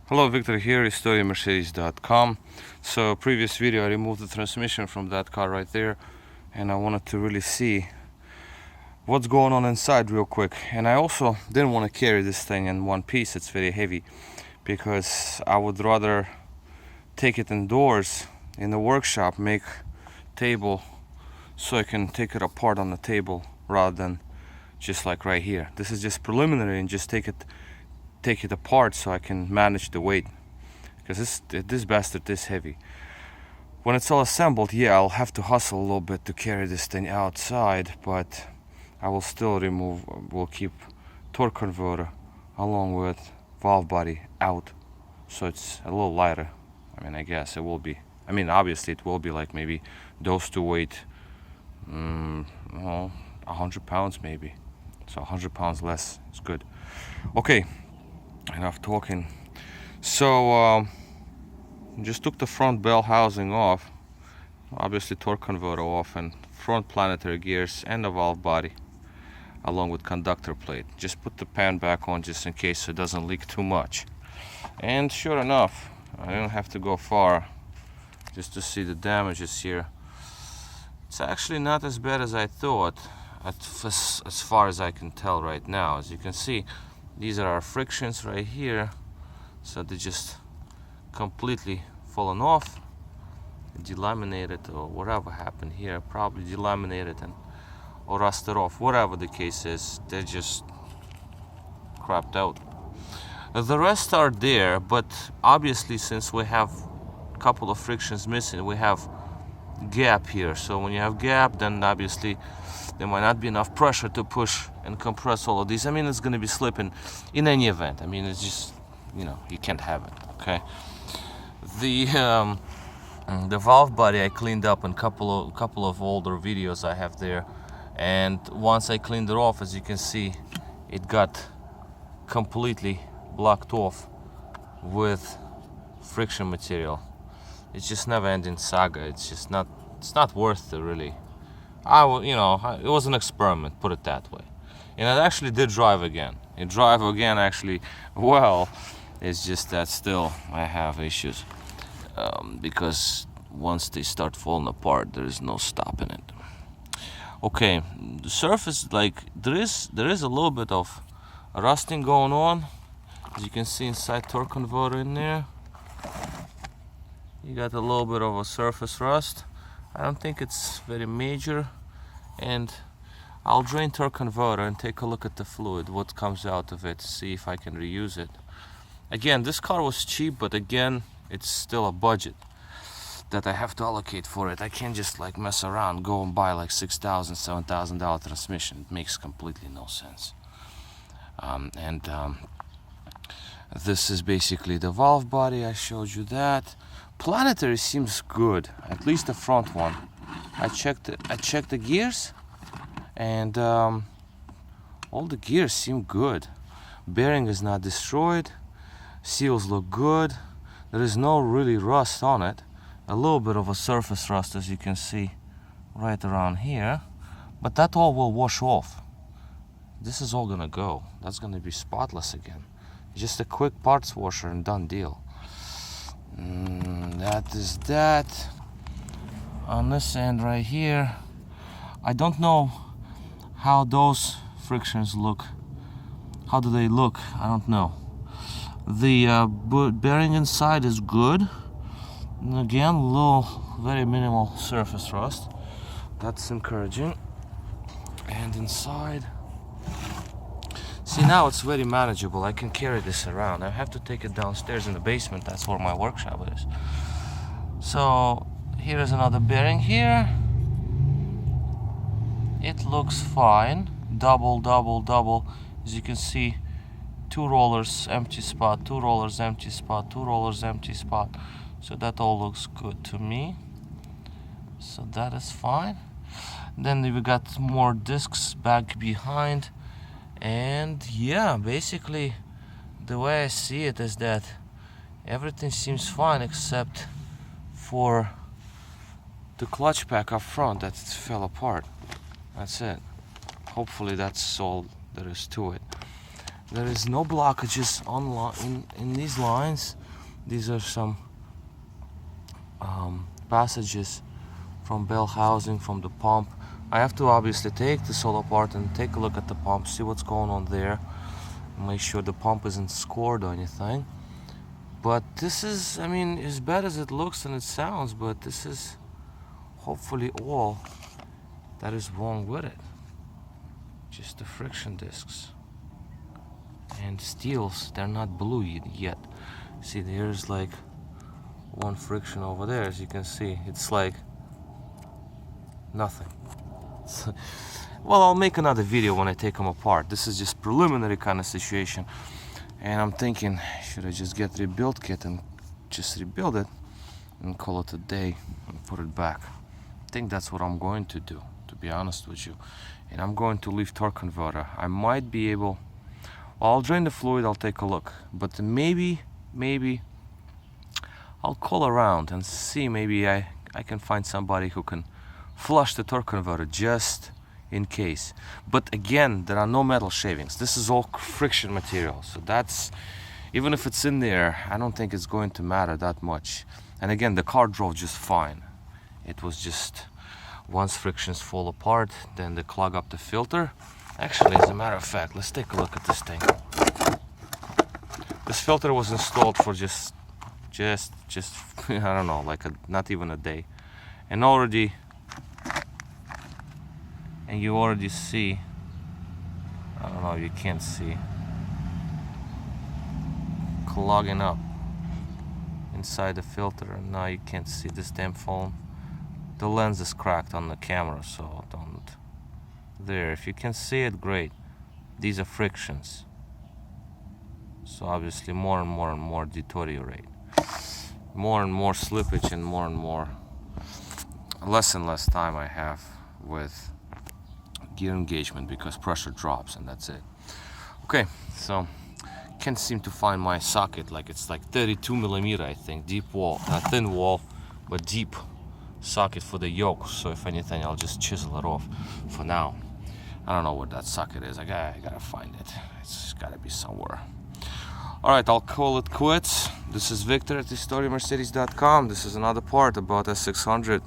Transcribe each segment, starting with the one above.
Hello, Victor here, HistoriaMercedes.com. So previous video I removed the transmission from that car right there, and I wanted to really see what's going on inside real quick. And I also didn't want to carry this thing in one piece, it's very heavy, because I would rather take it indoors in the workshop, make table so I can take it apart on the table rather than just like right here. This is just preliminary, and just take it apart so I can manage the weight, because this bastard is heavy. When it's all assembled, yeah, I'll have to hustle a little bit to carry this thing outside, but I will still we'll keep torque converter along with valve body out, so it's a little lighter. I guess it will be. Obviously it will be like maybe those two weight 100 pounds maybe, so 100 pounds less is good. Okay, enough talking. So just took the front bell housing off, obviously torque converter off, and front planetary gears and the valve body along with conductor plate. Just put the pan back on just in case it doesn't leak too much. And sure enough, I don't have to go far just to see the damages here. It's actually not as bad as I thought, as far as I can tell right now. As you can see, these are our frictions right here, so they just completely fallen off, delaminated, or whatever happened here, probably delaminated or rusted off, whatever the case is, they just crapped out. The rest are there, but obviously since we have a couple of frictions missing, we have gap here. So when you have gap, then obviously there might not be enough pressure to push and compress all of these. It's going to be slipping in any event. It's just, you can't have it. Okay. The valve body I cleaned up in a couple of older videos I have there, and once I cleaned it off, as you can see, it got completely blocked off with friction material. It's just never-ending saga. It's not worth it, really. It was an experiment, put it that way. And it actually did drive again. It drive again actually well. It's just that still I have issues, because once they start falling apart, there is no stopping it. Okay, the surface, like there is a little bit of rusting going on. As you can see inside torque converter in there, you got a little bit of a surface rust. I don't think it's very major, and I'll drain torque converter and take a look at the fluid, what comes out of it, see if I can reuse it. Again, this car was cheap, but again, it's still a budget that I have to allocate for it. I can't just like mess around, go and buy like $6,000, $7,000 transmission. It makes completely no sense. This is basically the valve body. I showed you that. Planetary seems good, at least the front one. I checked the gears, and all the gears seem good. Bearing is not destroyed. Seals look good. There is no really rust on it. A little bit of a surface rust, as you can see right around here, but that all will wash off. This is all gonna go. That's gonna be spotless again. Just a quick parts washer and done deal. That is that. On this end right here, I don't know how those frictions look. How do they look? I don't know. The bearing inside is good. And again, very minimal surface rust. That's encouraging. And inside, see, now it's very manageable. I can carry this around. I have to take it downstairs in the basement. That's where my workshop is. So here is another bearing here. It looks fine. Double. As you can see, 2 rollers, empty spot, 2 rollers, empty spot, 2 rollers, empty spot. So that all looks good to me. So that is fine. Then we got more discs back behind. And yeah, basically the way I see it is that everything seems fine except for the clutch pack up front that fell apart. That's it. Hopefully that's all there is to it. There is no blockages in these lines. These are some passages from bell housing, from the pump. I have to obviously take this all apart and take a look at the pump, see what's going on there, make sure the pump isn't scored or anything. But this is, I mean, as bad as it looks and it sounds, but this is hopefully all that is wrong with it. Just the friction discs. And steels, they're not blue yet. See, there's like one friction over there, as you can see. It's like nothing. Well, I'll make another video when I take them apart. This is just preliminary kind of situation. And I'm thinking, should I just get rebuild kit and just rebuild it and call it a day and put it back? I think that's what I'm going to do, to be honest with you. And I'm going to leave torque converter. I might be able, well, I'll drain the fluid, I'll take a look. But maybe I'll call around and see, maybe I can find somebody who can flush the torque converter just in case. But again, there are no metal shavings. This is all friction material, so that's, even if it's in there, I don't think it's going to matter that much. And again, the car drove just fine. It was just once frictions fall apart, then they clog up the filter. Actually, as a matter of fact, let's take a look at this thing. This filter was installed for just I don't know, like not even a day, and you already see, I don't know if you can't see, clogging up inside the filter. And now you can't see this damn phone. The lens is cracked on the camera, so don't. There, if you can see it, great. These are frictions, so obviously more and more deteriorate, more and more slippage, and more less and less time I have with gear engagement because pressure drops, and that's it. Okay, so can't seem to find my socket. Like, it's like 32 millimeter, I think, deep wall, not thin wall, but deep socket for the yoke. So if anything, I'll just chisel it off for now. I don't know where that socket is. I gotta find it. It's gotta be somewhere. All right, I'll call it quits. This is Victor at HistoriaMercedes.com. This is another part about S600.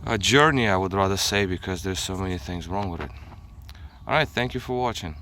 A journey, I would rather say, because there's so many things wrong with it. All right, thank you for watching.